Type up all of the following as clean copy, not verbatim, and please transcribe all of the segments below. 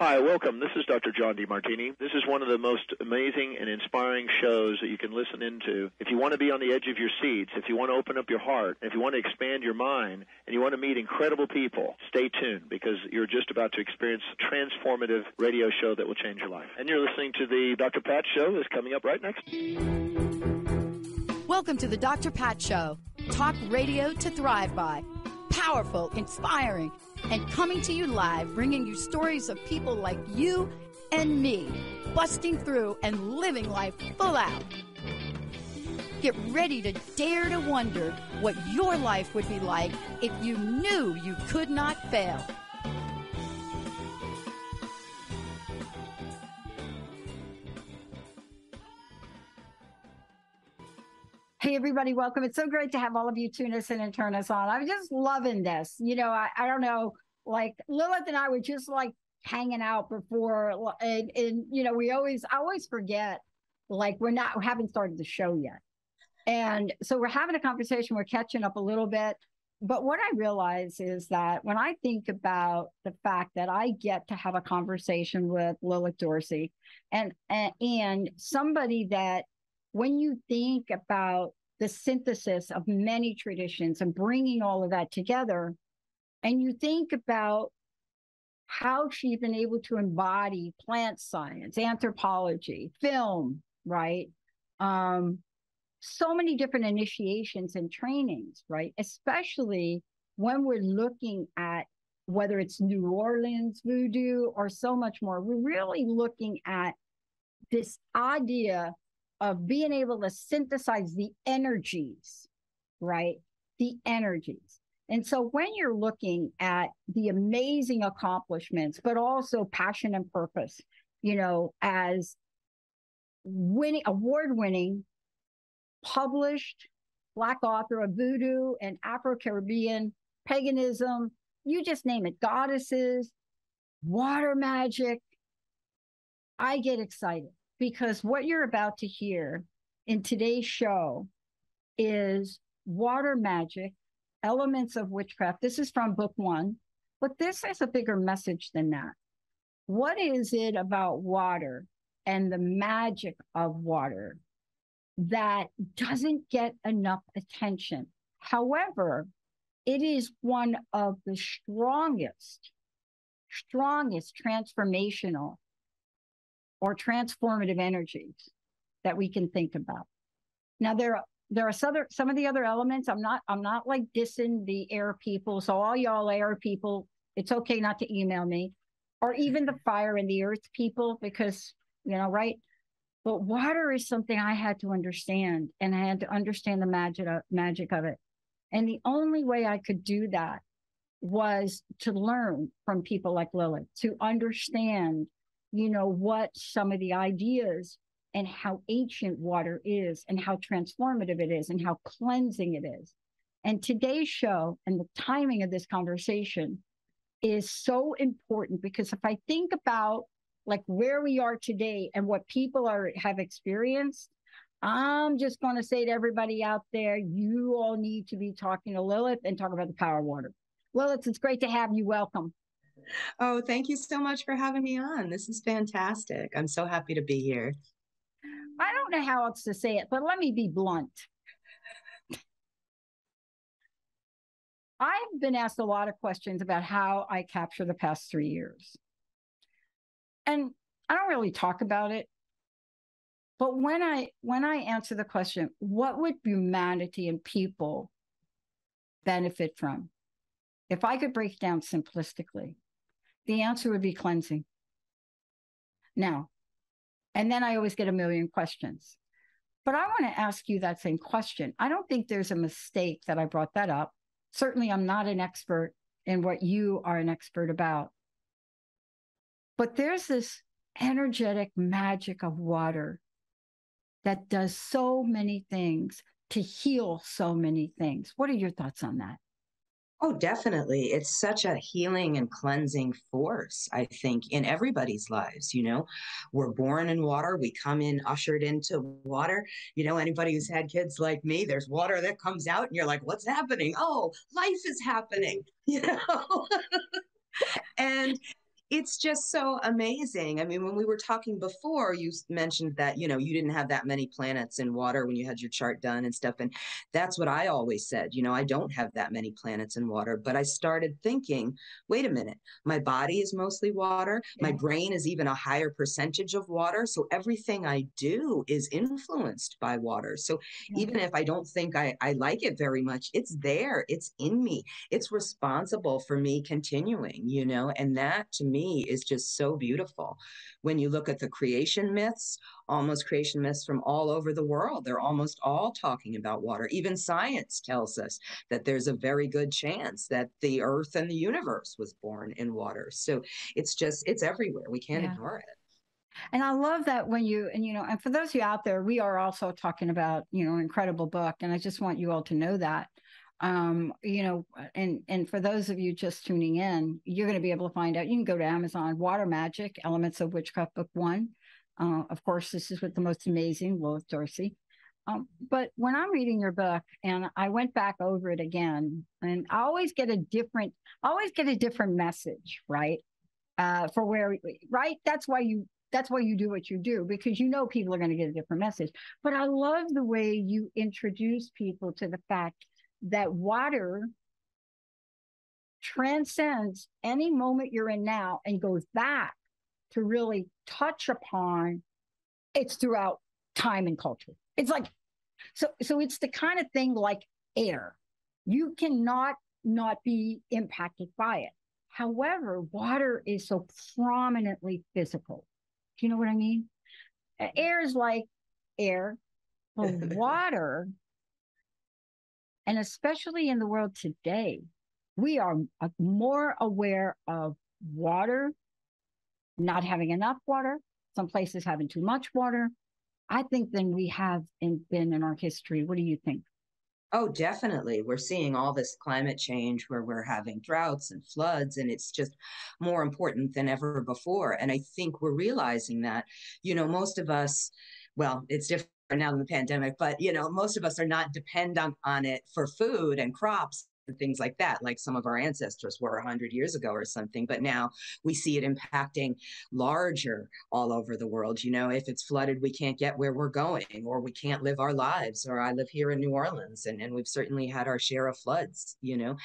Hi, welcome. This is Dr. John DeMartini. This is one of the most amazing and inspiring shows that you can listen into. If you want to be on the edge of your seats, if you want to open up your heart, if you want to expand your mind, and you want to meet incredible people, stay tuned because you're just about to experience a transformative radio show that will change your life. And you're listening to the Dr. Pat Show that's coming up right next. Welcome to the Dr. Pat Show. Talk radio to thrive by. Powerful, inspiring, and coming to you live, bringing you stories of people like you and me, busting through and living life full out. Get ready to dare to wonder what your life would be like if you knew you could not fail. Hey, everybody, welcome. It's so great to have all of you tune us in and turn us on. I'm just loving this. You know, I don't know, like Lilith and I were just like hanging out before, and you know, I always forget, like we haven't started the show yet. And so we're having a conversation, we're catching up a little bit. But what I realize is that when I think about the fact that I get to have a conversation with Lilith Dorsey and somebody that, when you think about the synthesis of many traditions and bringing all of that together, and you think about how she's been able to embody plant science, anthropology, film, right? So many different initiations and trainings, right? Especially when we're looking at whether it's New Orleans voodoo or so much more, we're really looking at this idea of being able to synthesize the energies, right? The energies. And so when you're looking at the amazing accomplishments, but also passion and purpose, you know, as award-winning, published Black author of voodoo and Afro-Caribbean paganism, you just name it, goddesses, water magic, I get excited. Because what you're about to hear in today's show is water magic, elements of witchcraft. This is from book 1, but this is a bigger message than that. What is it about water and the magic of water that doesn't get enough attention? However, it is one of the strongest transformational or transformative energies that we can think about. Now, there are some of the other elements. I'm not like dissing the air people. So all y'all air people, it's okay not to email me, or even the fire and the earth people, because, you know, right? But water is something I had to understand, and I had to understand the magic of it. And the only way I could do that was to learn from people like Lilith, to understand, you know, what some of the ideas and how ancient water is and how transformative it is and how cleansing it is. And today's show and the timing of this conversation is so important, because if I think about like where we are today and what people have experienced, I'm just going to say to everybody out there, you all need to be talking to Lilith and talk about the power of water. Lilith, it's great to have you. Welcome. Oh, thank you so much for having me on. This is fantastic. I'm so happy to be here. I don't know how else to say it, but let me be blunt. I've been asked a lot of questions about how I capture the past 3 years. And I don't really talk about it. But when I answer the question, what would humanity and people benefit from? If I could break it down simplistically, the answer would be cleansing. Now, and then I always get a million questions. But I want to ask you that same question. I don't think there's a mistake that I brought that up. Certainly, I'm not an expert in what you are an expert about. But there's this energetic magic of water that does so many things to heal so many things. What are your thoughts on that? Oh, definitely. It's such a healing and cleansing force, I think, in everybody's lives. You know, we're born in water. We come in ushered into water. You know, anybody who's had kids like me, there's water that comes out and you're like, what's happening? Oh, life is happening, you know? And it's just so amazing. I mean, when we were talking before, you mentioned that, you know, you didn't have that many planets in water when you had your chart done and stuff. And that's what I always said, you know, I don't have that many planets in water. But I started thinking, wait a minute, my body is mostly water. My brain is even a higher percentage of water. So everything I do is influenced by water. So even if I don't think I like it very much, it's there, it's in me, it's responsible for me continuing, you know, and that to me is just so beautiful. When you look at the creation myths, almost creation myths from all over the world, they're almost all talking about water. Even science tells us that there's a very good chance that the earth and the universe was born in water. So it's just, it's everywhere. We can't ignore it. And I love that when you, and, you know, and for those of you out there, we are also talking about, you know, an incredible book. And I just want you all to know that, you know, and for those of you just tuning in, you're going to be able to find out, you can go to Amazon, Water Magic, Elements of Witchcraft, Book 1. Of course, this is with the most amazing Lilith Dorsey. But when I'm reading your book and I went back over it again, and I always get a different message, right? For where, right? That's why you do what you do, because you know people are going to get a different message. But I love the way you introduce people to the fact that water transcends any moment you're in now and goes back to really touch upon it's throughout time and culture. It's like, so it's the kind of thing like air. You cannot not be impacted by it. However, water is so prominently physical. Do you know what I mean? Air is like air, but water, and especially in the world today, we are more aware of water, not having enough water, some places having too much water, I think, than we have been in our history. What do you think? Oh, definitely. We're seeing all this climate change where we're having droughts and floods, and it's just more important than ever before. And I think we're realizing that, you know, most of us, well, it's different now in the pandemic, but, you know, most of us are not dependent on it for food and crops and things like that, like some of our ancestors were 100 years ago or something. But now we see it impacting larger all over the world. You know, if it's flooded, we can't get where we're going, or we can't live our lives. Or I live here in New Orleans, and we've certainly had our share of floods, you know.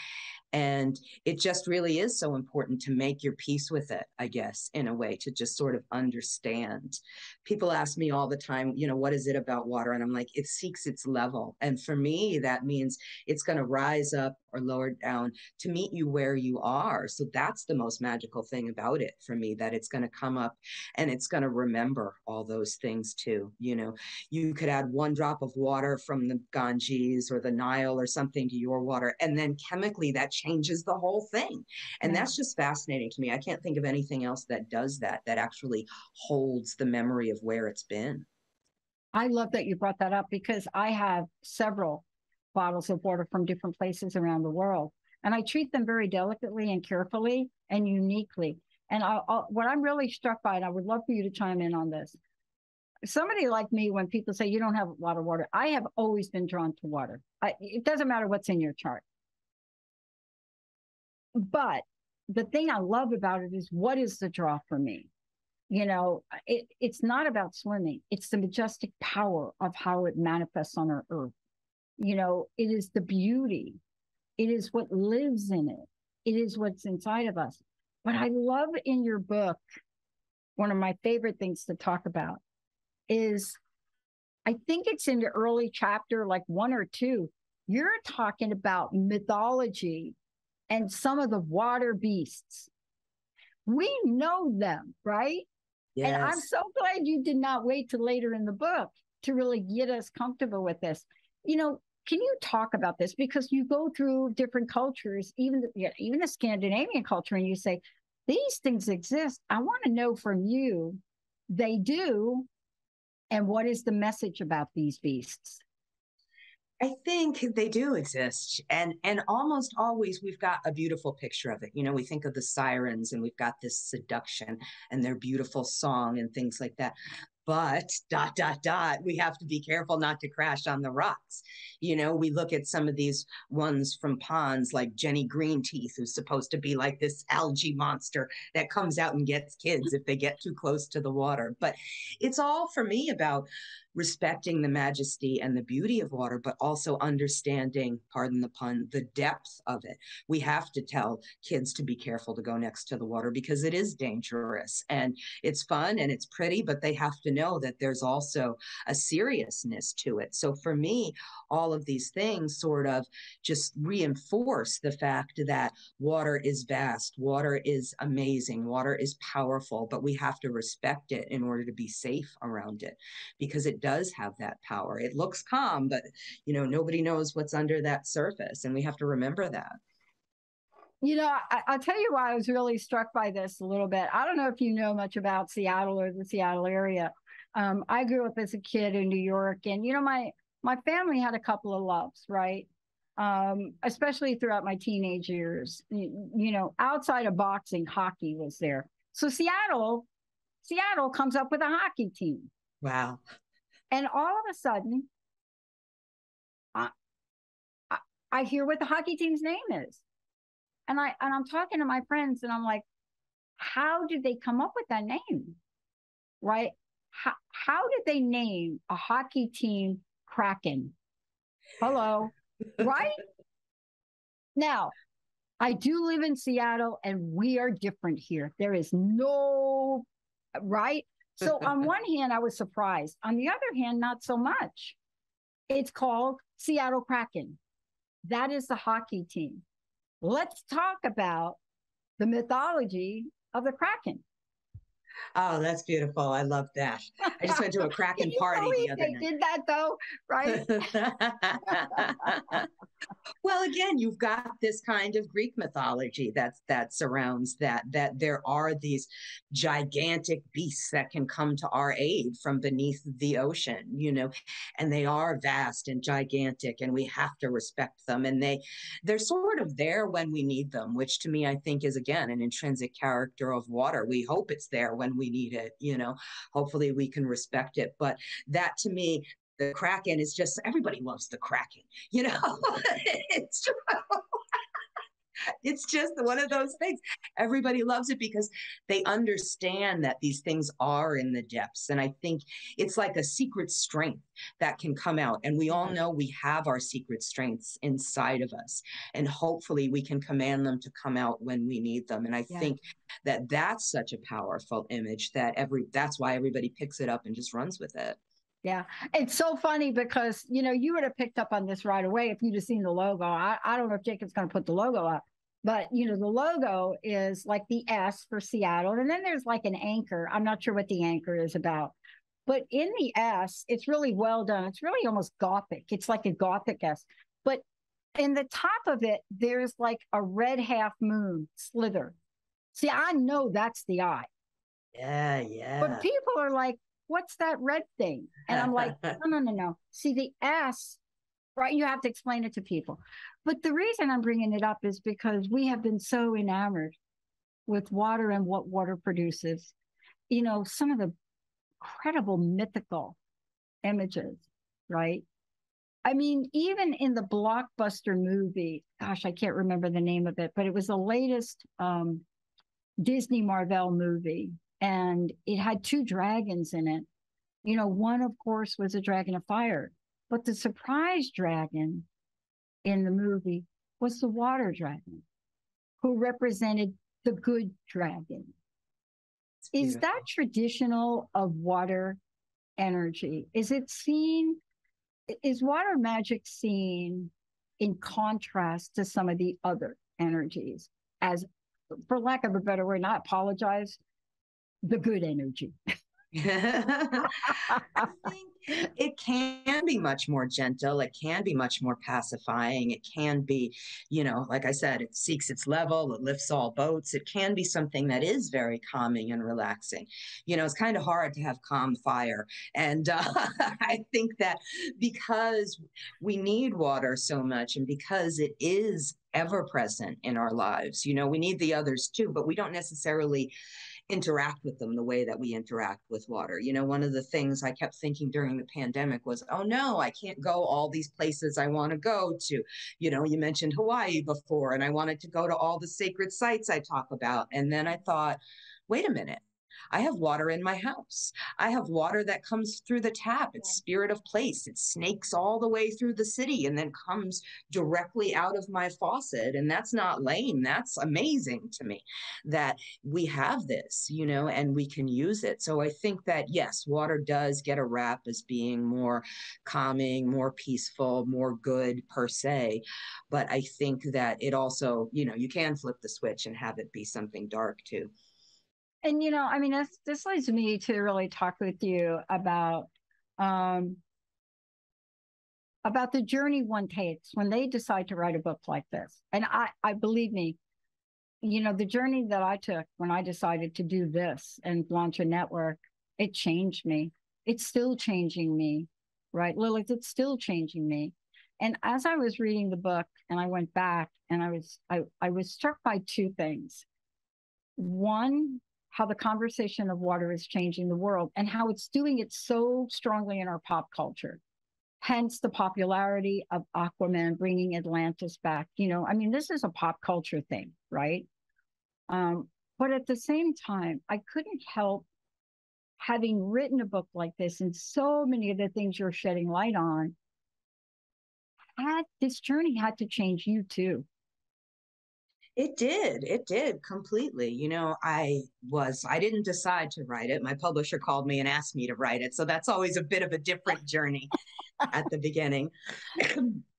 And it just really is so important to make your peace with it, I guess, in a way, to just sort of understand. People ask me all the time, you know, what is it about water? And I'm like, it seeks its level. And for me, that means it's going to rise up or lower down to meet you where you are. So that's the most magical thing about it for me, that it's going to come up and it's going to remember all those things too. You know, you could add one drop of water from the Ganges or the Nile or something to your water, and then chemically that changes the whole thing. And that's just fascinating to me. I can't think of anything else that does that, that actually holds the memory of where it's been. I love that you brought that up, because I have several bottles of water from different places around the world, and I treat them very delicately and carefully and uniquely. And what I'm really struck by, and I would love for you to chime in on this, somebody like me, when people say you don't have a lot of water, I have always been drawn to water. It doesn't matter what's in your chart. But the thing I love about it is, what is the draw for me? You know, it's not about swimming. It's the majestic power of how it manifests on our earth. You know, it is the beauty. It is what lives in it. It is what's inside of us. But I love in your book, one of my favorite things to talk about is, I think it's in the early chapter, like 1 or 2, you're talking about mythology and some of the water beasts. We know them, right? Yes. And I'm so glad you did not wait till later in the book to really get us comfortable with this. You know, can you talk about this? Because you go through different cultures, even the Scandinavian culture, and you say, these things exist. I want to know from you, they do. And what is the message about these beasts? I think they do exist. And almost always we've got a beautiful picture of it. You know, we think of the sirens and we've got this seduction and their beautiful song and things like that. but ... we have to be careful not to crash on the rocks. We look at some of these ones from ponds like Jenny Greenteeth, who's supposed to be like this algae monster that comes out and gets kids if they get too close to the water. But it's all, for me, about respecting the majesty and the beauty of water, but also understanding, pardon the pun, the depth of it. We have to tell kids to be careful to go next to the water because it is dangerous, and it's fun and it's pretty, but they have to know that there's also a seriousness to it. So for me, all of these things sort of just reinforce the fact that water is vast, water is amazing, water is powerful, but we have to respect it in order to be safe around it, because it does have that power. It looks calm, but nobody knows what's under that surface, and we have to remember that. I'll tell you why I was really struck by this a little bit. I don't know if you know much about Seattle or the Seattle area. I grew up as a kid in New York, and my family had a couple of loves, right? Especially throughout my teenage years. Outside of boxing, hockey was there. So Seattle comes up with a hockey team. Wow. And all of a sudden, I hear what the hockey team's name is. And I'm talking to my friends, and I'm like, how did they come up with that name? Right? How did they name a hockey team Kraken? Hello, right? Now, I do live in Seattle, and we are different here. There is no, right? So on one hand, I was surprised. On the other hand, not so much. It's called Seattle Kraken. That is the hockey team. Let's talk about the mythology of the Kraken. Oh, that's beautiful. I love that. I just went to a Kraken party the other night. They did that though, right? Well, again, you've got this kind of Greek mythology that surrounds that there are these gigantic beasts that can come to our aid from beneath the ocean, and they are vast and gigantic, and we have to respect them. And they're sort of there when we need them, which to me, I think is, again, an intrinsic character of water. We hope it's there when we need it, hopefully we can respect it. But that, to me, the Kraken is just, everybody loves the Kraken, it's just one of those things. Everybody loves it because they understand that these things are in the depths. And I think it's like a secret strength that can come out. And we all know we have our secret strengths inside of us. And hopefully we can command them to come out when we need them. And I think that that's such a powerful image that that's why everybody picks it up and just runs with it. Yeah. It's so funny because, you would have picked up on this right away if you'd have seen the logo. I don't know if Jacob's going to put the logo up, but, the logo is like the S for Seattle. And then there's like an anchor. I'm not sure what the anchor is about. But in the S, it's really well done. It's really almost Gothic. It's like a Gothic S. But in the top of it, there's like a red half moon slither. See, I know that's the eye. Yeah. But people are like, what's that red thing? And I'm like, no. See, the S, right? You have to explain it to people. But the reason I'm bringing it up is because we have been so enamored with water and what water produces. Some of the incredible mythical images, right? I mean, even in the blockbuster movie, gosh, I can't remember the name of it, but it was the latest Disney Marvel movie. And it had two dragons in it. One, of course, was a dragon of fire. But the surprise dragon in the movie was the water dragon, who represented the good dragon. Is that traditional of water energy? Is water magic seen in contrast to some of the other energies as, for lack of a better word, I apologize, the good energy? I think it can be much more gentle. It can be much more pacifying. It can be, like I said, it seeks its level. It lifts all boats. It can be something that is very calming and relaxing. It's kind of hard to have calm fire. And I think that because we need water so much, and because it is ever present in our lives, we need the others too, but we don't necessarily interact with them the way that we interact with water. You know, one of the things I kept thinking during the pandemic was, oh no, I can't go all these places I want to go to. You know, you mentioned Hawaii before, and I wanted to go to all the sacred sites I talk about. And then I thought, wait a minute. I have water in my house. I have water that comes through the tap. It's spirit of place. It snakes all the way through the city and then comes directly out of my faucet. And that's not lame. That's amazing to me that we have this, you know, and we can use it. So I think that, yes, water does get a rap as being more calming, more peaceful, more good per se. But I think that it also, you know, you can flip the switch and have it be something dark too. And, you know, I mean, this leads me to really talk with you about the journey one takes when they decide to write a book like this. And I believe me, you know, the journey that I took when I decided to do this and launch a network, it changed me. It's still changing me, right, Lilith? It's still changing me. And as I was reading the book and I went back and I was struck by two things. One, how the conversation of water is changing the world and how it's doing it so strongly in our pop culture. Hence the popularity of Aquaman bringing Atlantis back. You know, I mean, this is a pop culture thing, right? But at the same time, I couldn't help, having written a book like this and so many of the things you're shedding light on, this journey had to change you too. It did completely. You know, I didn't decide to write it. My publisher called me and asked me to write it. So that's always a bit of a different journey at the beginning.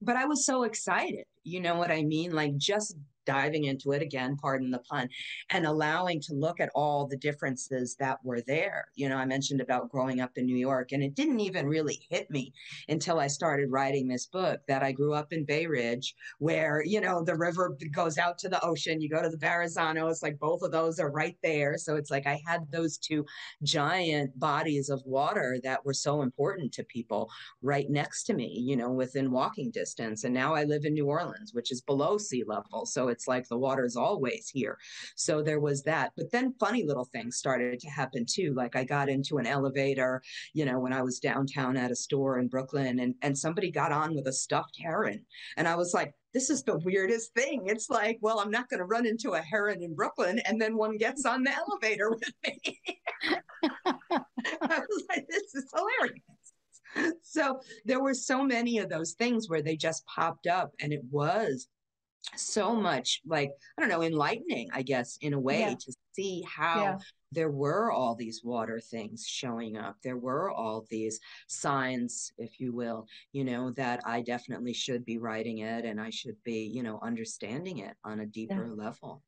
But I was so excited. You know what I mean? Like just diving into it again, pardon the pun, and allowing to look at all the differences that were there. You know, I mentioned about growing up in New York, and it didn't even really hit me until I started writing this book that I grew up in Bay Ridge, where, you know, the river goes out to the ocean. You go to the Verrazano, it's like both of those are right there. So it's like I had those two giant bodies of water that were so important to people right next to me, you know, within walking distance. And now I live in New Orleans, which is below sea level. So it's like the water's always here. So there was that. But then funny little things started to happen too. Like I got into an elevator, you know, when I was downtown at a store in Brooklyn, and somebody got on with a stuffed heron. And I was like, this is the weirdest thing. It's like, well, I'm not going to run into a heron in Brooklyn. And then one gets on the elevator with me. I was like, this is hilarious. So there were so many of those things where they just popped up, and it was so much, like, I don't know, enlightening, I guess, in a way, to see how there were all these water things showing up. There were all these signs, if you will, you know, that I definitely should be writing it, and I should be, you know, understanding it on a deeper level.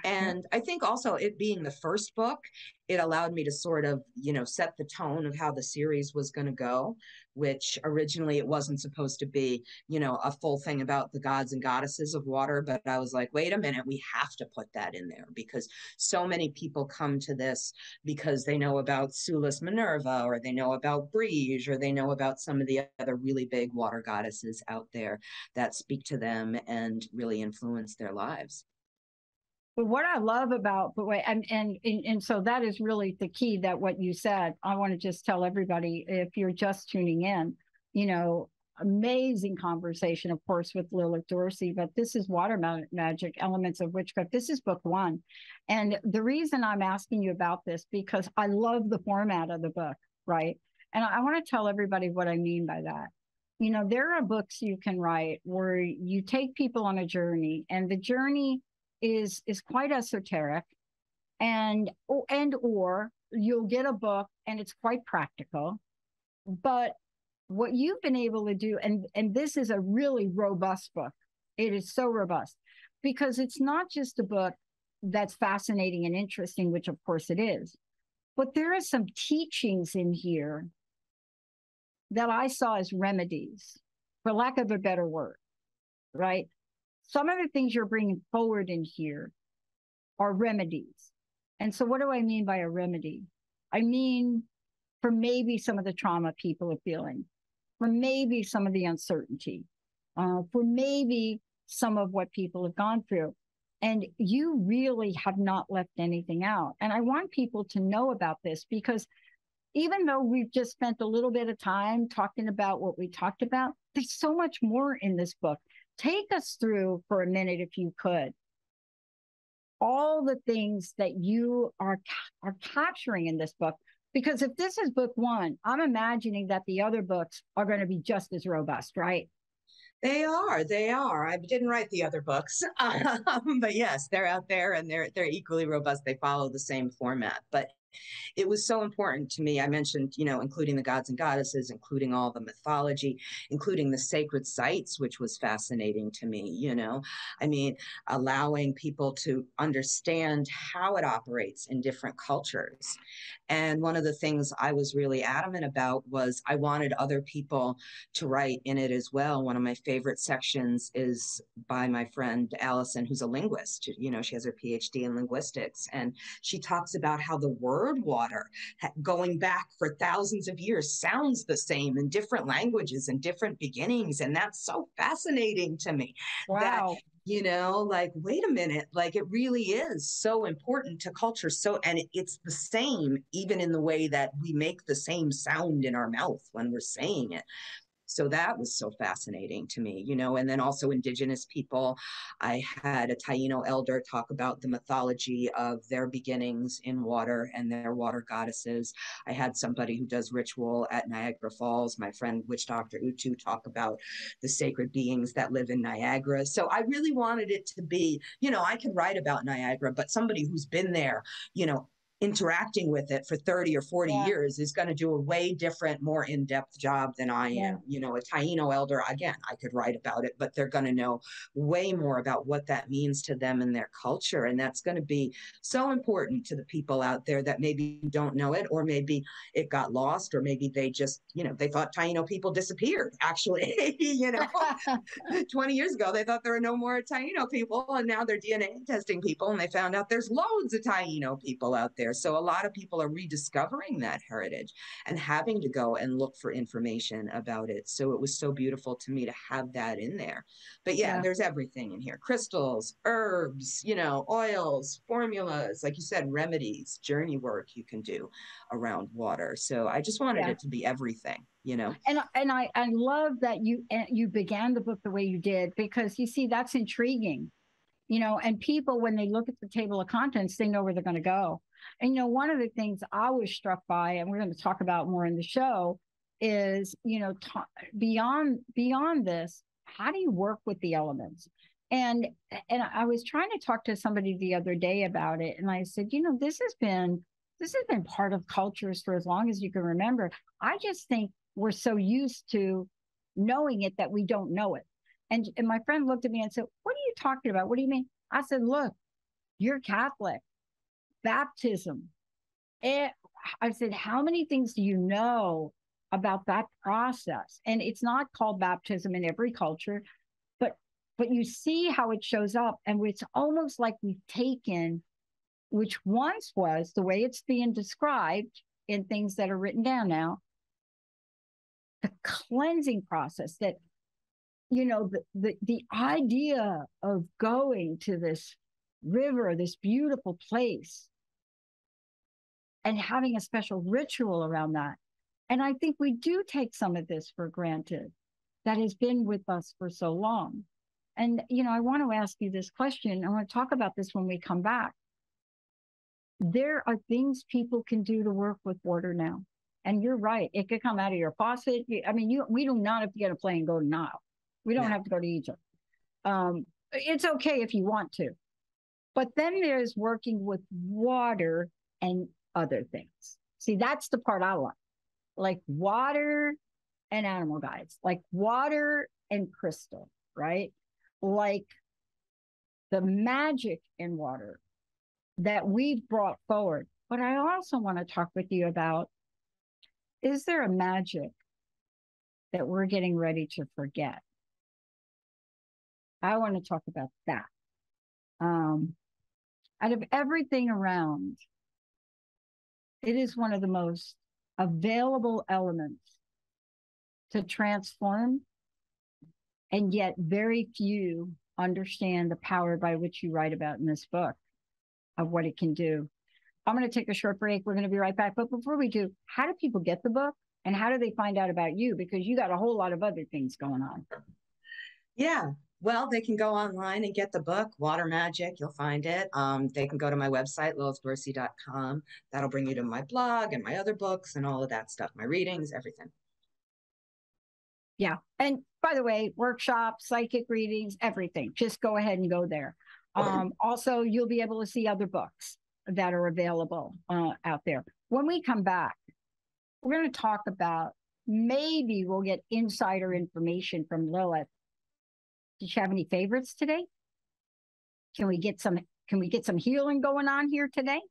And I think also it being the first book, it allowed me to sort of, you know, set the tone of how the series was going to go, which originally it wasn't supposed to be, you know, a full thing about the gods and goddesses of water. But I was like, wait a minute, we have to put that in there, because so many people come to this because they know about Sulis Minerva, or they know about Briege, or they know about some of the other really big water goddesses out there that speak to them and really influence their lives. But what I love about the way, and so that is really the key, that what you said. I want to just tell everybody, if you're just tuning in, you know, amazing conversation, of course, with Lilith Dorsey, but this is Water Magic, Elements of Witchcraft. This is book one. And the reason I'm asking you about this, because I love the format of the book, right? And I want to tell everybody what I mean by that. You know, there are books you can write where you take people on a journey, and the journey is quite esoteric, and or you'll get a book and it's quite practical. But what you've been able to do, and this is a really robust book. It is so robust because it's not just a book that's fascinating and interesting, which of course it is, but there are some teachings in here that I saw as remedies, for lack of a better word, right? Some of the things you're bringing forward in here are remedies. And so what do I mean by a remedy? I mean, for maybe some of the trauma people are feeling, for maybe some of the uncertainty, for maybe some of what people have gone through. And you really have not left anything out. And I want people to know about this, because even though we've just spent a little bit of time talking about what we talked about, there's so much more in this book. Take us through for a minute, if you could, all the things that you are capturing in this book. Because if this is book one, I'm imagining that the other books are going to be just as robust, right? They are. They are. I didn't write the other books, but yes, they're out there and they're equally robust. They follow the same format. But it was so important to me. I mentioned, including the gods and goddesses, including all the mythology, including the sacred sites, which was fascinating to me. I mean, allowing people to understand how it operates in different cultures. And one of the things I was really adamant about was I wanted other people to write in it as well. One of my favorite sections is by my friend Allison, who's a linguist. She has her PhD in linguistics, and she talks about how the word water, going back for thousands of years, sounds the same in different languages and different beginnings. And that's so fascinating to me. Wow. That, wait a minute, it really is so important to culture. And it's the same, even in the way that we make the same sound in our mouth when we're saying it. So that was so fascinating to me, and then also indigenous people. I had a Taino elder talk about the mythology of their beginnings in water and their water goddesses. I had somebody who does ritual at Niagara Falls, my friend Witch Dr. Utu, talk about the sacred beings that live in Niagara. So I really wanted it to be, I can write about Niagara, but somebody who's been there, interacting with it for 30 or 40 years is going to do a way different, more in-depth job than I am. A Taino elder, again, I could write about it, but they're going to know way more about what that means to them and their culture. And that's going to be so important to the people out there that maybe don't know it, or maybe it got lost, or maybe they just, they thought Taino people disappeared, actually. 20 years ago, they thought there were no more Taino people, and now they're DNA testing people, and they found out there's loads of Taino people out there. So a lot of people are rediscovering that heritage and having to go and look for information about it. So it was so beautiful to me to have that in there. But there's everything in here: crystals, herbs, oils, formulas, like you said, remedies, journey work you can do around water. So I just wanted it to be everything. And I love that you began the book the way you did, because you see, that's intriguing, and people, when they look at the table of contents, they know where they're going to go. And, one of the things I was struck by, and we're going to talk about more in the show, is, beyond this, how do you work with the elements? And I was trying to talk to somebody the other day about it. And I said, this has been part of cultures for as long as you can remember. I just think we're so used to knowing it that we don't know it. And my friend looked at me and said, "What are you talking about? What do you mean?" I said, "Look, you're Catholic. Baptism." I said, "How many things do you know about that process?" And it's not called baptism in every culture, but you see how it shows up. And it's almost like we've taken, which once was the way it's being described in things that are written down now, the cleansing process that, the idea of going to this river, this beautiful place, and having a special ritual around that. And I think we do take some of this for granted, that has been with us for so long. And, I want to ask you this question. I want to talk about this when we come back. There are things people can do to work with water now. And you're right. It could come out of your faucet. I mean, we do not have to get a plane and go to Nile. We don't have to go to Egypt. It's okay if you want to. But then there's working with water and other things. See, that's the part I like water and animal guides, like water and crystal, right? Like the magic in water that we've brought forward. But I also want to talk with you about, is there a magic that we're getting ready to forget? I want to talk about that. Out of everything around, it is one of the most available elements to transform, and yet very few understand the power by which you write about in this book of what it can do. I'm going to take a short break. We're going to be right back. But before we do, how do people get the book and how do they find out about you? Because you got a whole lot of other things going on. Yeah. Well, they can go online and get the book, Water Magic. You'll find it. They can go to my website, lilithdorsey.com. That'll bring you to my blog and my other books and all of that stuff, my readings, everything. Yeah. And by the way, workshops, psychic readings, everything. Just go ahead and go there. Also, you'll be able to see other books that are available out there. When we come back, we're going to talk about, maybe we'll get insider information from Lilith. Did you have any favorites today? Can we get some healing going on here today?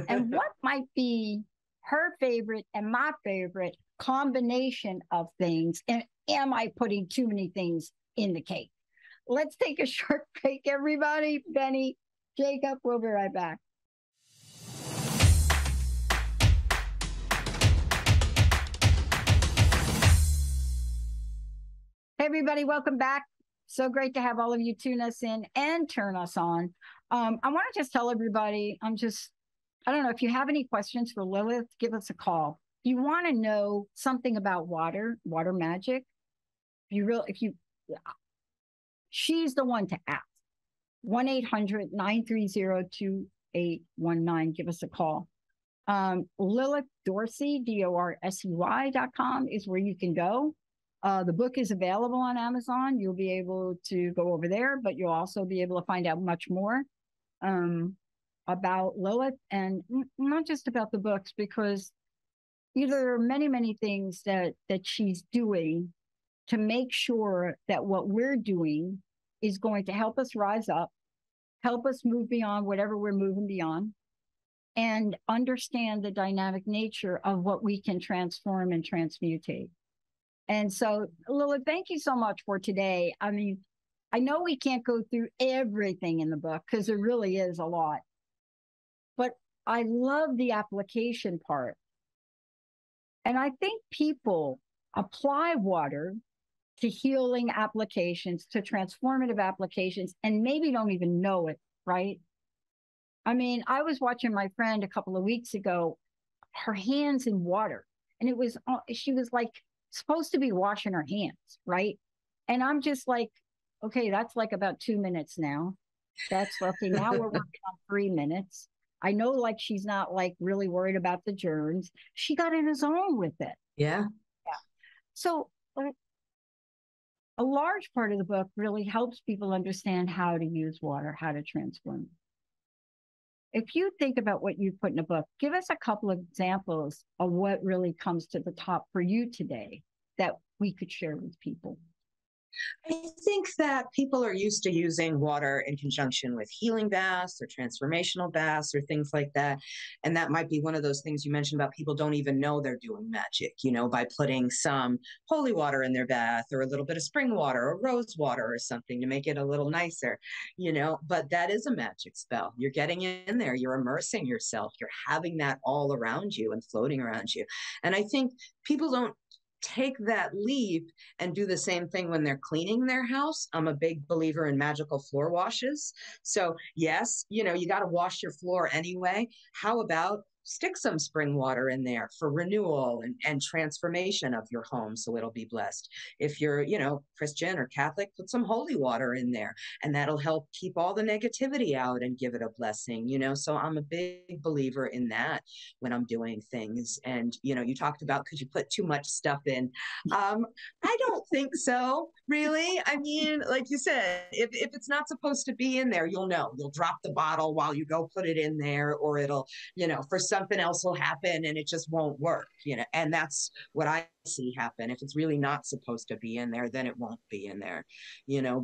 And what might be her favorite and my favorite combination of things? And am I putting too many things in the cake? Let's take a short break, everybody. Benny, Jacob, we'll be right back. Hey, everybody, welcome back. So great to have all of you tune us in and turn us on. I want to just tell everybody, I don't know, if you have any questions for Lilith, give us a call. If you want to know something about water magic, she's the one to ask. 1-800-930-2819. Give us a call. Lilith Dorsey, DORSEY.com is where you can go. The book is available on Amazon. You'll be able to go over there, but you'll also be able to find out much more about Lilith, and not just about the books, because there are many, many things that she's doing to make sure that what we're doing is going to help us rise up, help us move beyond whatever we're moving beyond, and understand the dynamic nature of what we can transform and transmutate. And so, Lilith, thank you so much for today. I mean, I know we can't go through everything in the book because there really is a lot, but I love the application part. And I think people apply water to healing applications, to transformative applications, and maybe don't even know it, right? I mean, I was watching my friend a couple of weeks ago, her hands in water, and she was like supposed to be washing her hands, right? And I'm just like, okay, that's like about 2 minutes now. That's okay. Now we're working on 3 minutes. I know, like, she's not like really worried about the germs. She got in a zone with it. Yeah. So a large part of the book really helps people understand how to use water, how to transform. If you think about what you put in a book, give us a couple of examples of what really comes to the top for you today that we could share with people. I think that people are used to using water in conjunction with healing baths or transformational baths or things like that. And that might be one of those things you mentioned about people don't even know they're doing magic, by putting some holy water in their bath or a little bit of spring water or rose water or something to make it a little nicer, but that is a magic spell. You're getting in there, you're immersing yourself, you're having that all around you and floating around you. And I think people don't take that leap and do the same thing when they're cleaning their house. I'm a big believer in magical floor washes. So yes, you got to wash your floor anyway. How about stick some spring water in there for renewal and transformation of your home so it'll be blessed. If you're, Christian or Catholic, put some holy water in there and that'll help keep all the negativity out and give it a blessing, So I'm a big believer in that when I'm doing things. And, you talked about, could you put too much stuff in? I don't think so, really. I mean, like you said, if it's not supposed to be in there, you'll drop the bottle while you go put it in there, or it'll, for something else will happen and it just won't work, and that's what I see happen. If it's really not supposed to be in there, then it won't be in there,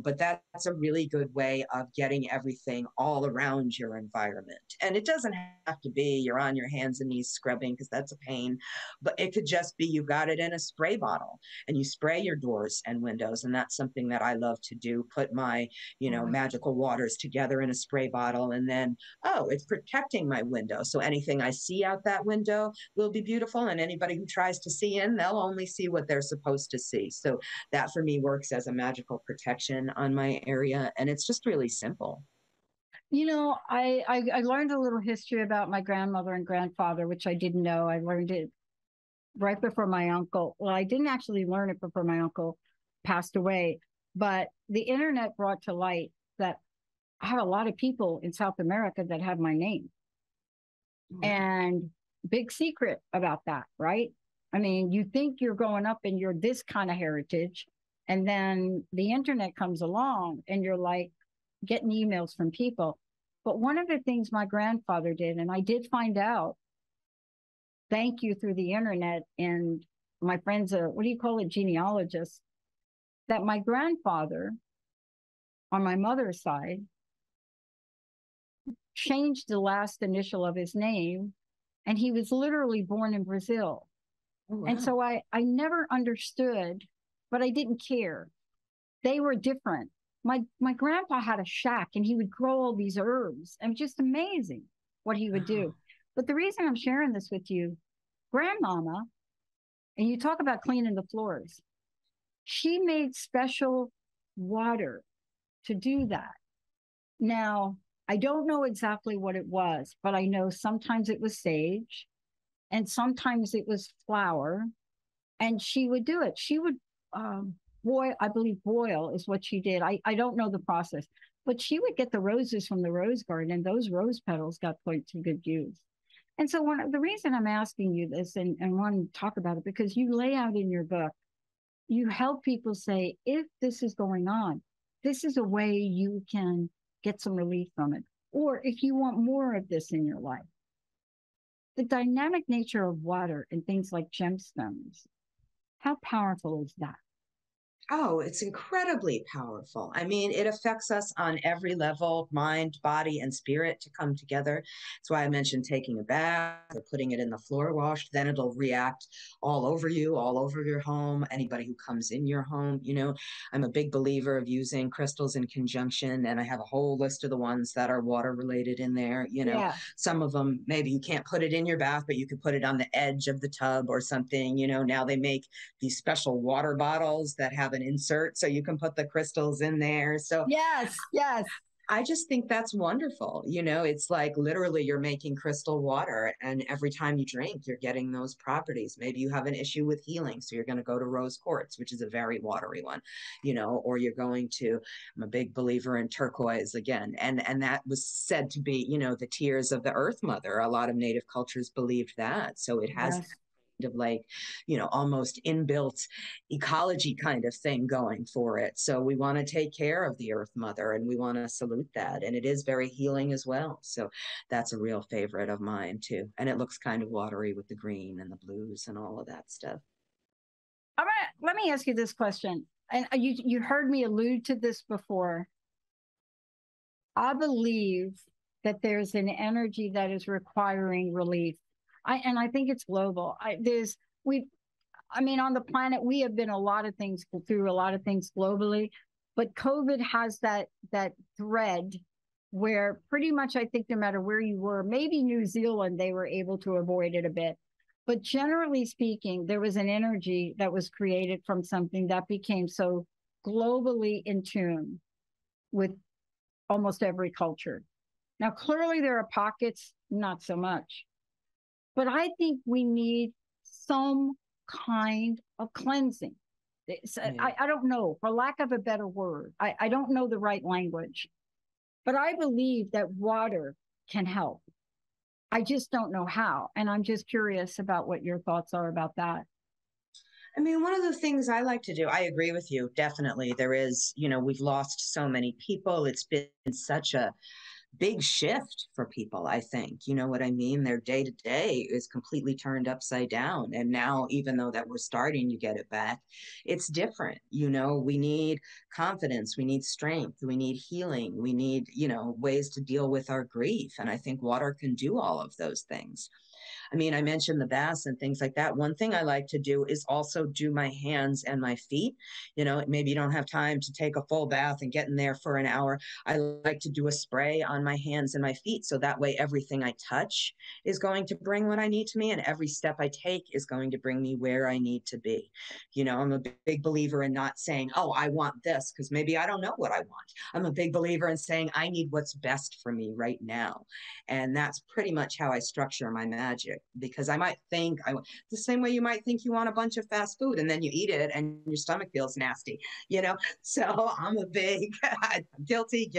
but that's a really good way of getting everything all around your environment. And it doesn't have to be you're on your hands and knees scrubbing, because that's a pain, but it could just be you got it in a spray bottle and you spray your doors and windows. And that's something that I love to do, put my, magical waters together in a spray bottle, and then, it's protecting my window. So anything I see out that window will be beautiful, and anybody who tries to see in, they'll only see what they're supposed to see. So that for me works as a magical protection on my area. And it's just really simple. You know, I learned a little history about my grandmother and grandfather, which I didn't know. I learned it right before my uncle. Well, I didn't actually learn it before my uncle passed away, but the internet brought to light that I have a lot of people in South America that have my name. And big secret about that, right? I mean, you think you're growing up and you're this kind of heritage, and then the internet comes along and you're like getting emails from people. But one of the things my grandfather did, and I did find out, thank you through the internet, and my friend's a, what do you call it, genealogist, that my grandfather on my mother's side changed the last initial of his name, and he was literally born in Brazil. Oh, wow. And so I never understood, but I didn't care. They were different. My grandpa had a shack and he would grow all these herbs, and just amazing what he would do. But the reason I'm sharing this with you, grandmama, and you talk about cleaning the floors, she made special water to do that. Now, I don't know exactly what it was, but I know sometimes it was sage and sometimes it was flour, and she would do it. She would boil, I believe boil is what she did. I don't know the process, but she would get the roses from the rose garden, and those rose petals got put to good use. And so the reason I'm asking you this and want to talk about it, because you lay out in your book, you help people say, if this is going on, this is a way you can get some relief from it. Or if you want more of this in your life. The dynamic nature of water and things like gemstones, how powerful is that? Oh, it's incredibly powerful. I mean, it affects us on every level, mind, body, and spirit to come together. That's why I mentioned taking a bath or putting it in the floor wash. Then it'll react all over you, all over your home, anybody who comes in your home. You know, I'm a big believer of using crystals in conjunction, and I have a whole list of the ones that are water related in there. You know, yeah. Some of them, maybe you can't put it in your bath, but you could put it on the edge of the tub or something. You know, now they make these special water bottles that have an insert so you can put the crystals in there. So yes, I just think that's wonderful. You know, it's like literally you're making crystal water, and every time you drink, you're getting those properties. Maybe you have an issue with healing, so you're going to go to rose quartz, which is a very watery one, you know, or you're going to, I'm a big believer in turquoise again. And that was said to be, you know, the tears of the earth mother. A lot of native cultures believed that. So it has of like, you know, almost inbuilt ecology kind of thing going for it. So we want to take care of the earth mother, and we want to salute that. And it is very healing as well. So that's a real favorite of mine too. And it looks kind of watery with the green and the blues and all of that stuff. All right, let me ask you this question. And you heard me allude to this before. I believe that there's an energy that is requiring relief. I think it's global. On the planet, we have been through a lot of things globally, but COVID has that thread where pretty much, I think no matter where you were, maybe New Zealand, they were able to avoid it a bit. But generally speaking, there was an energy that was created from something that became so globally in tune with almost every culture. Now, clearly there are pockets, not so much. But I think we need some kind of cleansing. I don't know, for lack of a better word. I don't know the right language. But I believe that water can help. I just don't know how. And I'm just curious about what your thoughts are about that. I mean, one of the things I like to do, I agree with you, definitely. There is, you know, we've lost so many people. It's been such a big shift for people, I think. You know what I mean? Their day to day is completely turned upside down. And now, even though that we're starting to get it back, it's different. You know, we need confidence, we need strength, we need healing, we need, you know, ways to deal with our grief. And I think water can do all of those things. I mean, I mentioned the baths and things like that. One thing I like to do is also do my hands and my feet. You know, maybe you don't have time to take a full bath and get in there for an hour. I like to do a spray on my hands and my feet. So that way, everything I touch is going to bring what I need to me. And every step I take is going to bring me where I need to be. You know, I'm a big believer in not saying, oh, I want this, because maybe I don't know what I want. I'm a big believer in saying, I need what's best for me right now. And that's pretty much how I structure my magic, because I might think, the same way you might think you want a bunch of fast food and then you eat it and your stomach feels nasty, you know? So I'm a big, guilty.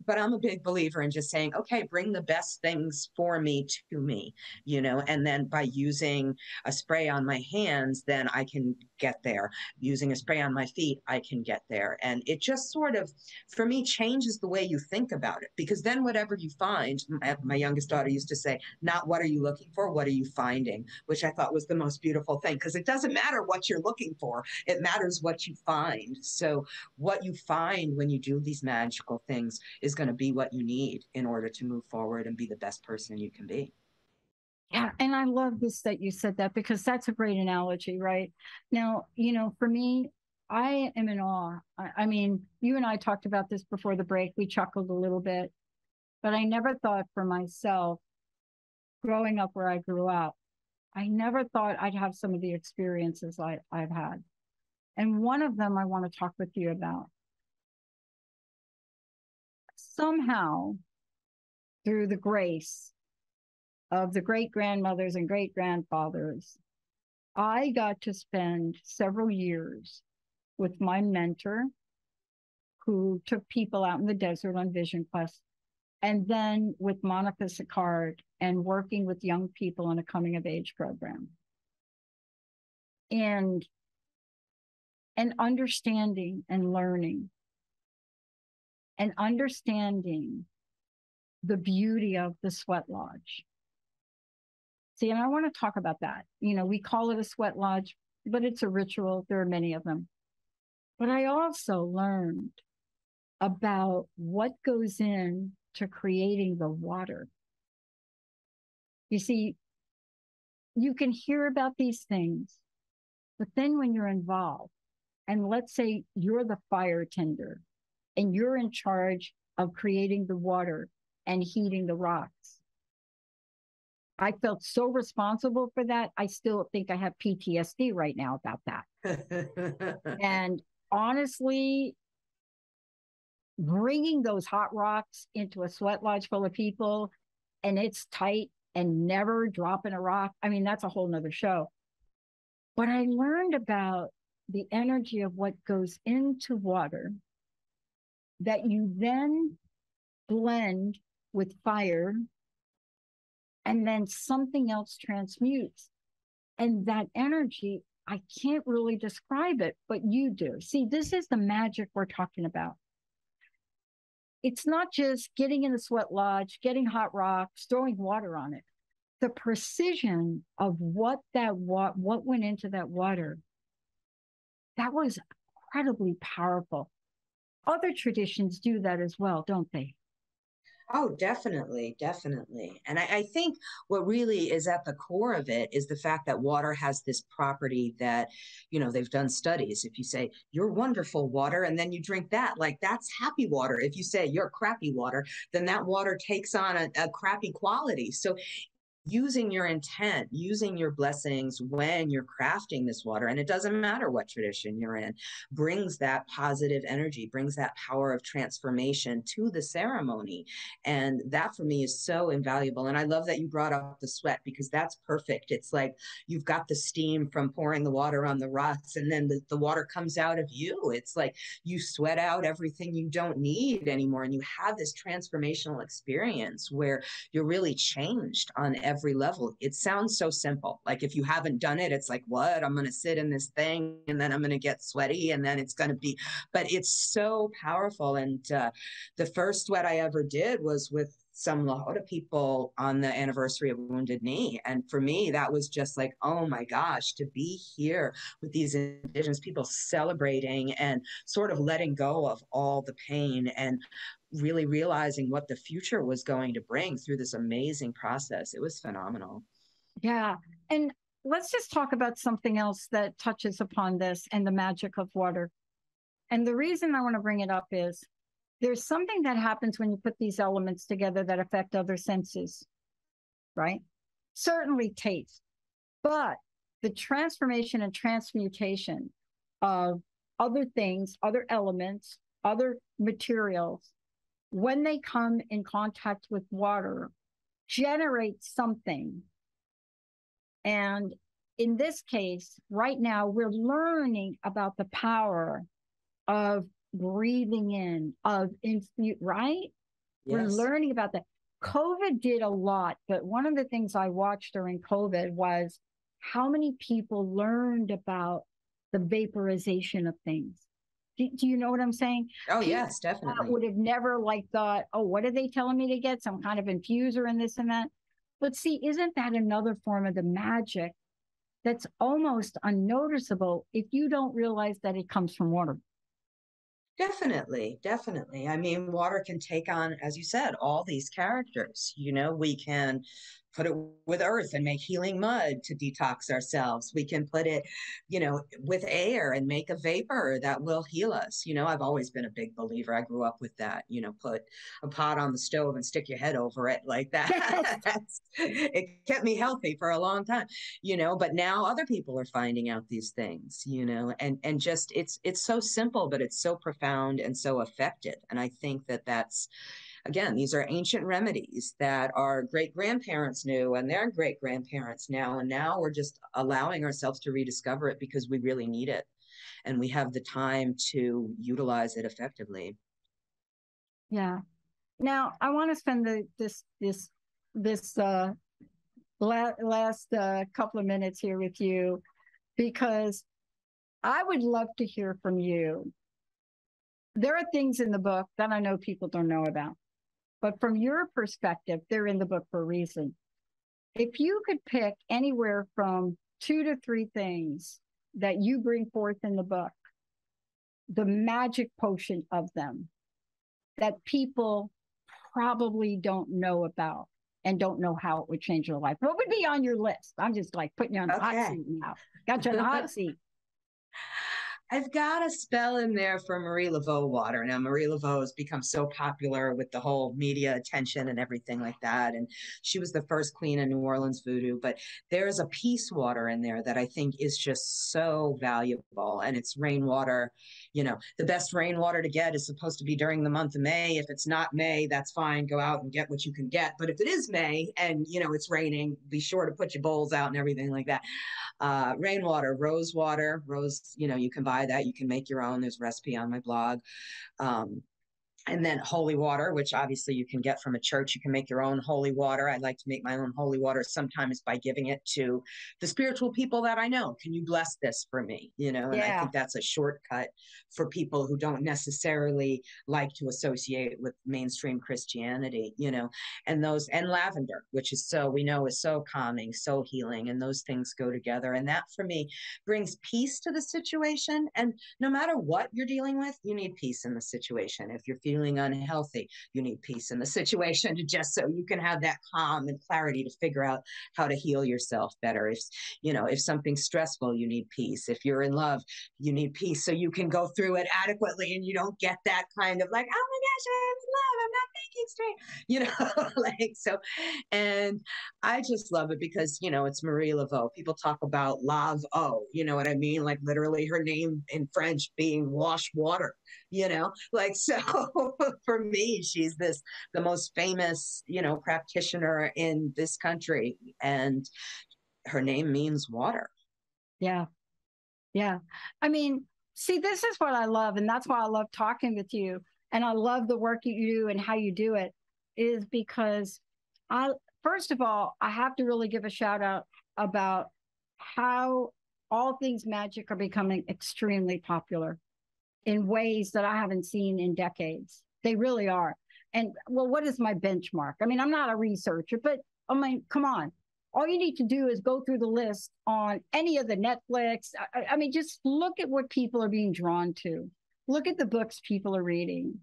But I'm a big believer in just saying, okay, bring the best things for me to me, you know, and then by using a spray on my hands, then I can get there. Using a spray on my feet, I can get there. And it just sort of, for me, changes the way you think about it, because then whatever you find, my youngest daughter used to say, not what are you looking for, what are you finding, which I thought was the most beautiful thing, because it doesn't matter what you're looking for. It matters what you find. So what you find when you do these magical things is going to be what you need in order to move forward and be the best person you can be. Yeah, and I love this that you said that, because that's a great analogy, right? Now, you know, for me, I am in awe. I mean, you and I talked about this before the break. We chuckled a little bit, but I never thought for myself, growing up where I grew up, I never thought I'd have some of the experiences I've had. And one of them I want to talk with you about. Somehow, through the grace of the great-grandmothers and great-grandfathers, I got to spend several years with my mentor, who took people out in the desert on Vision Quest, and then with Monica Sicard and working with young people in a coming-of-age program. And understanding and learning and understanding the beauty of the sweat lodge. See, and I want to talk about that. You know, we call it a sweat lodge, but it's a ritual. There are many of them. But I also learned about what goes in to creating the water. You see, you can hear about these things, but then when you're involved, and let's say you're the fire tender and you're in charge of creating the water and heating the rocks. I felt so responsible for that. I still think I have PTSD right now about that. And honestly, bringing those hot rocks into a sweat lodge full of people, and it's tight and never dropping a rock, I mean, that's a whole nother show. But I learned about the energy of what goes into water that you then blend with fire, and then something else transmutes. And that energy, I can't really describe it, but you do. See, this is the magic we're talking about. It's not just getting in the sweat lodge, getting hot rocks, throwing water on it. The precision of what went into that water, that was incredibly powerful. Other traditions do that as well, don't they? Oh, definitely. And I think what really is at the core of it is the fact that water has this property that, you know, they've done studies. If you say, you're wonderful water, and then you drink that, like that's happy water. If you say you're crappy water, then that water takes on a crappy quality. So using your intent, using your blessings when you're crafting this water, and it doesn't matter what tradition you're in, brings that positive energy, brings that power of transformation to the ceremony. And that for me is so invaluable. And I love that you brought up the sweat, because that's perfect. It's like you've got the steam from pouring the water on the rocks, and then the water comes out of you. It's like you sweat out everything you don't need anymore. And you have this transformational experience where you're really changed on every level. It sounds so simple. Like if you haven't done it, it's like, what? I'm going to sit in this thing and then I'm going to get sweaty and then it's going to be, but it's so powerful. And the first sweat I ever did was with some Lakota people on the anniversary of Wounded Knee. And for me, that was just like, oh my gosh, to be here with these Indigenous people celebrating and sort of letting go of all the pain and really realizing what the future was going to bring through this amazing process. It was phenomenal. Yeah. And let's just talk about something else that touches upon this and the magic of water. And the reason I want to bring it up is there's something that happens when you put these elements together that affect other senses, right? Certainly taste, but the transformation and transmutation of other things, other elements, other materials, when they come in contact with water, generates something. And in this case, right now, we're learning about the power of breathing in, right? Yes. We're learning about that. COVID did a lot, but one of the things I watched during COVID was how many people learned about the vaporization of things. Do you know what I'm saying? Oh, people, yes, definitely. Would have never thought, oh, what are they telling me to get? Some kind of infuser and this and that. But see, isn't that another form of the magic that's almost unnoticeable if you don't realize that it comes from water? Definitely, definitely. I mean, water can take on, as you said, all these characters. We can put it with earth and make healing mud to detox ourselves. We can put it, with air and make a vapor that will heal us. I've always been a big believer. I grew up with that, put a pot on the stove and stick your head over it like that. It kept me healthy for a long time, but now other people are finding out these things, and just, it's so simple, but it's so profound and so effective. And I think that's, again, these are ancient remedies that our great-grandparents knew and their great-grandparents now. And now we're just allowing ourselves to rediscover it because we really need it. And we have the time to utilize it effectively. Yeah. Now, I want to spend this last couple of minutes here with you because I would love to hear from you. There are things in the book that I know people don't know about. But from your perspective, they're in the book for a reason. If you could pick anywhere from 2 to 3 things that you bring forth in the book, the magic potion of them that people probably don't know about and don't know how it would change their life, what would be on your list? I'm just putting you on the hot seat now. Got you on the hot seat. I've got a spell in there for Marie Laveau water. Now, Marie Laveau has become so popular with the whole media attention and everything like that. And she was the first queen of New Orleans voodoo. But there's a peace water in there that I think is just so valuable. And it's rainwater. The best rainwater to get is supposed to be during the month of May. If it's not May, that's fine. Go out and get what you can get. But if it is May and, it's raining, be sure to put your bowls out and everything like that. Rainwater, rose water, you can buy that. You can make your own. There's a recipe on my blog. And then holy water, which obviously you can get from a church. You can make your own holy water. I like to make my own holy water sometimes by giving it to the spiritual people that I know. Can you bless this for me? And I think that's a shortcut for people who don't necessarily like to associate with mainstream Christianity, and lavender, which is we know is so calming, so healing, and those things go together. And that for me brings peace to the situation. And no matter what you're dealing with, you need peace in the situation. If you're feeling unhealthy, you need peace in the situation just so you can have that calm and clarity to figure out how to heal yourself better. If something's stressful, you need peace. If you're in love, you need peace so you can go through it adequately and you don't get that kind of oh my gosh, I'm in love, I'm not thinking straight, and I just love it because, it's Marie Laveau. People talk about Laveau, you know what I mean? Literally her name in French being wash water, so for me, she's the most famous, practitioner in this country, and her name means water. Yeah. Yeah. I mean, see, this is what I love, and that's why I love talking with you. And I love the work you do and how you do it, is because first of all, I have to really give a shout out about how all things magic are becoming extremely popular in ways that I haven't seen in decades. They really are. and well, what is my benchmark? I mean, I'm not a researcher, but I mean, come on. All you need to do is go through the list on any of the Netflix. I mean, just look at what people are being drawn to. Look at the books people are reading.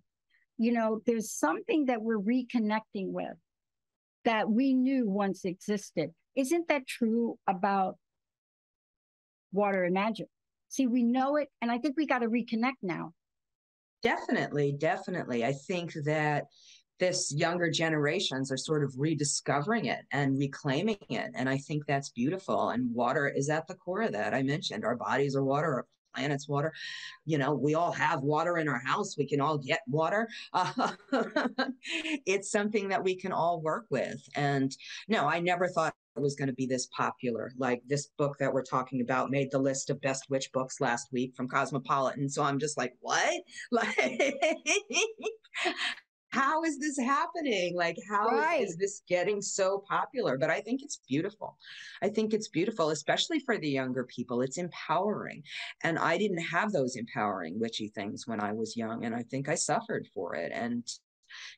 You know, there's something that we're reconnecting with that we knew once existed. Isn't that true about water and magic? See, we know it, and I think we got to reconnect now. Definitely, definitely. I think that this younger generations are sort of rediscovering it and reclaiming it. And I think that's beautiful. And water is at the core of that. I mentioned our bodies are water, our planet's water. You know, we all have water in our house. We can all get water. It's something that we can all work with. And no, I never thought it was going to be this popular. Like this book that we're talking about made the list of best witch books last week from Cosmopolitan. So I'm just like, what? Like, how is this happening? Like, how is this getting so popular? But I think it's beautiful. I think it's beautiful, especially for the younger people. It's empowering. And I didn't have those empowering witchy things when I was young. And I think I suffered for it. And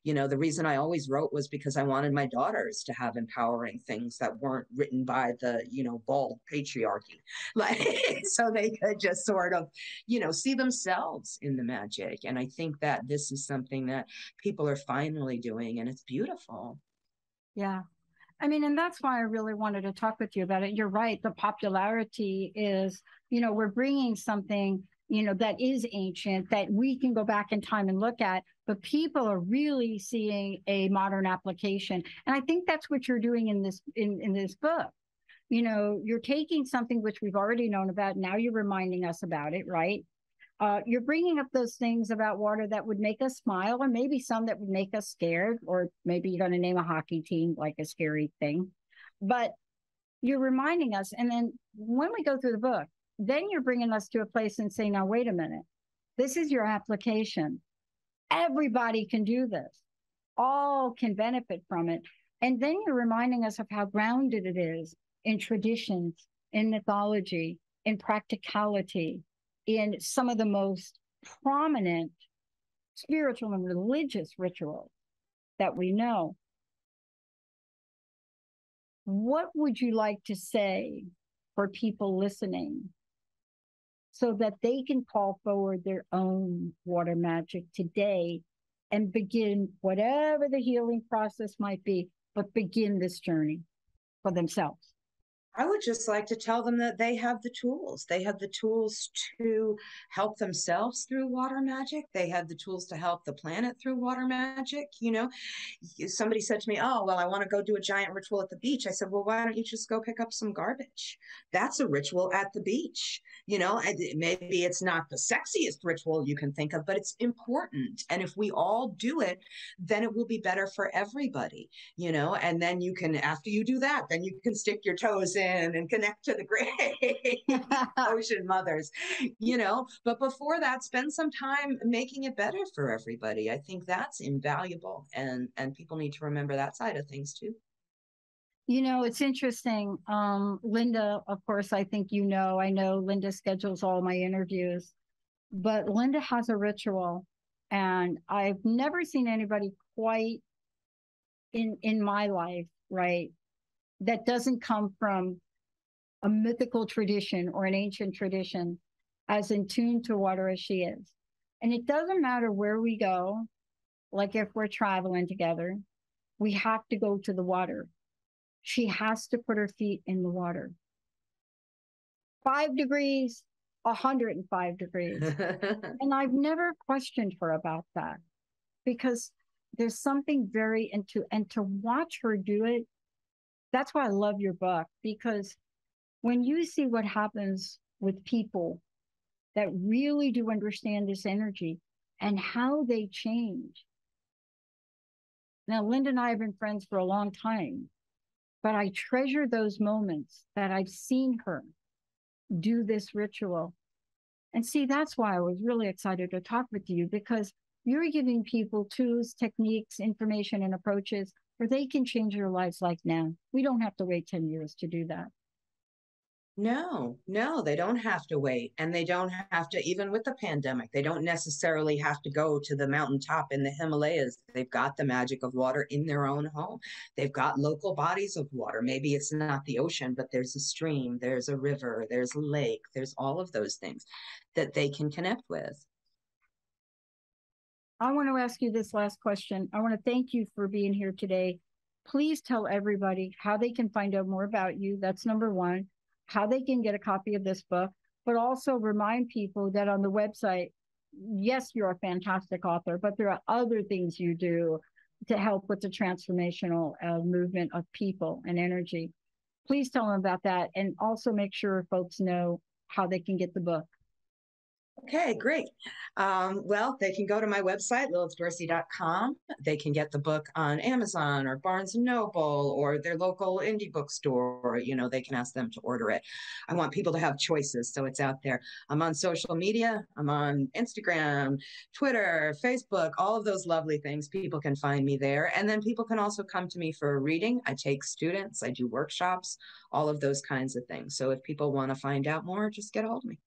you know, the reason I always wrote was because I wanted my daughters to have empowering things that weren't written by the, you know, bald patriarchy. Like, so they could just sort of, you know, see themselves in the magic. And I think that this is something that people are finally doing, and it's beautiful. Yeah. I mean, and that's why I really wanted to talk with you about it. You're right. The popularity is, you know, we're bringing something, you know, that is ancient that we can go back in time and look at, but people are really seeing a modern application. And I think that's what you're doing in this book. You know, you're taking something which we've already known about. Now you're reminding us about it, right? You're bringing up those things about water that would make us smile, or maybe some that would make us scared, or maybe you're going to name a hockey team like a scary thing. But you're reminding us. And then when we go through the book, then you're bringing us to a place and saying, now, wait a minute, this is your application. Everybody can do this. All can benefit from it. And then you're reminding us of how grounded it is in traditions, in mythology, in practicality, in some of the most prominent spiritual and religious rituals that we know. What would you like to say for people listening so that they can call forward their own water magic today and begin whatever the healing process might be, but begin this journey for themselves? I would just like to tell them that they have the tools. They have the tools to help themselves through water magic. They have the tools to help the planet through water magic. You know, somebody said to me, oh, well, I want to go do a giant ritual at the beach. I said, well, why don't you just go pick up some garbage? That's a ritual at the beach. You know, and maybe it's not the sexiest ritual you can think of, but it's important. And if we all do it, then it will be better for everybody, you know, and then you can, after you do that, then you can stick your toes in and connect to the great ocean mothers, you know, but before that, spend some time making it better for everybody. I think that's invaluable. And people need to remember that side of things too. You know, it's interesting. Linda, of course, I think you know, I know Linda schedules all my interviews, but Linda has a ritual, and I've never seen anybody quite in my life, right, that doesn't come from a mythical tradition or an ancient tradition as in tune to water as she is. And it doesn't matter where we go, like if we're traveling together, we have to go to the water. She has to put her feet in the water. 5 degrees, 105 degrees. And I've never questioned her about that, because there's something very and to watch her do it. That's why I love your book, because when you see what happens with people that really do understand this energy and how they change. Now, Linda and I have been friends for a long time, but I treasure those moments that I've seen her do this ritual. And see, that's why I was really excited to talk with you, because you're giving people tools, techniques, information, and approaches where they can change their lives like now. We don't have to wait 10 years to do that. No, no, they don't have to wait. And they don't have to, even with the pandemic, they don't necessarily have to go to the mountaintop in the Himalayas. They've got the magic of water in their own home. They've got local bodies of water. Maybe it's not the ocean, but there's a stream, there's a river, there's a lake, there's all of those things that they can connect with. I want to ask you this last question. I want to thank you for being here today. Please tell everybody how they can find out more about you. That's number one, how they can get a copy of this book, but also remind people that on the website, yes, you're a fantastic author, but there are other things you do to help with the transformational movement of people and energy. Please tell them about that, and also make sure folks know how they can get the book. Okay, great. Well, they can go to my website, lilithdorsey.com. They can get the book on Amazon or Barnes & Noble or their local indie bookstore. You know, they can ask them to order it. I want people to have choices, so it's out there. I'm on social media. I'm on Instagram, Twitter, Facebook, all of those lovely things. People can find me there. And then people can also come to me for a reading. I take students. I do workshops, all of those kinds of things. So if people want to find out more, just get a hold of me.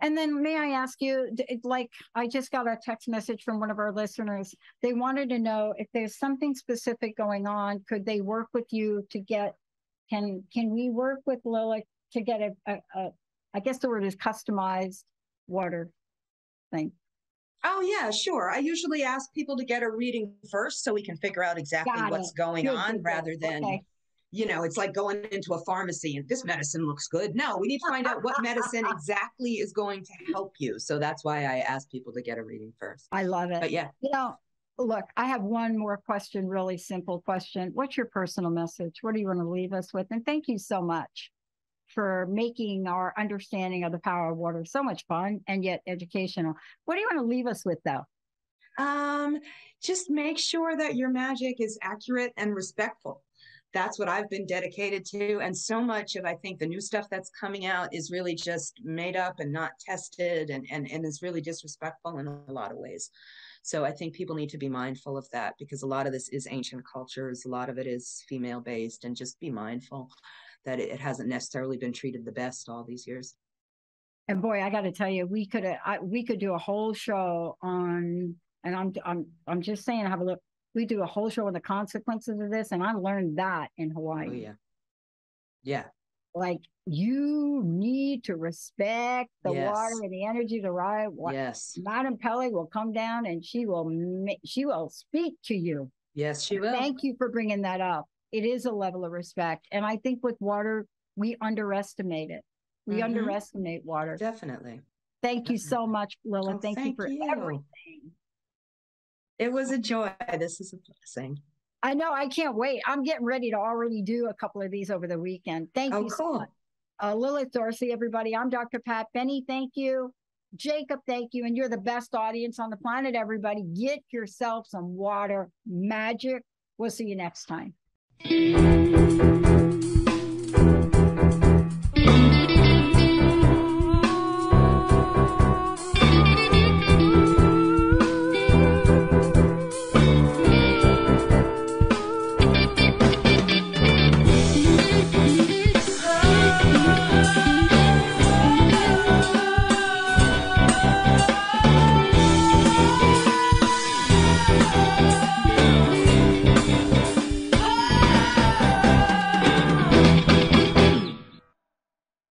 And then may I ask you, like, I just got a text message from one of our listeners. They wanted to know if there's something specific going on, could they work with you to get, can we work with Lilith to get I guess the word is customized water thing? Oh, yeah, sure. I usually ask people to get a reading first so we can figure out exactly what's going on rather than... Okay. You know, it's like going into a pharmacy and this medicine looks good. No, we need to find out what medicine exactly is going to help you. So that's why I ask people to get a reading first. I love it. But yeah. You know, look, I have one more question, really simple question. What's your personal message? What do you want to leave us with? And thank you so much for making our understanding of the power of water so much fun and yet educational. What do you want to leave us with, though? Just make sure that your magic is accurate and respectful. That's what I've been dedicated to. And so much of, I think, the new stuff that's coming out is really just made up and not tested and is really disrespectful in a lot of ways. So I think people need to be mindful of that, because a lot of this is ancient cultures. A lot of it is female based, and just be mindful that it hasn't necessarily been treated the best all these years. And boy, I got to tell you, we could do a whole show on, and I'm just saying, have a look. We do a whole show on the consequences of this, and I learned that in Hawaii. Oh, yeah. Yeah. Like, you need to respect the water and the energy to ride. Yes. Madam Pelly will come down and she will speak to you. Yes, she will. Thank you for bringing that up. It is a level of respect. And I think with water, we underestimate it. We underestimate water. Definitely. Thank you so much, Lilith. Oh, thank you for everything. It was a joy. This is a blessing. I know. I can't wait. I'm getting ready to already do a couple of these over the weekend. Thank you so much. Lilith Dorsey, everybody. I'm Dr. Pat. Benny, thank you. Jacob, thank you. And you're the best audience on the planet, everybody. Get yourself some water magic. We'll see you next time.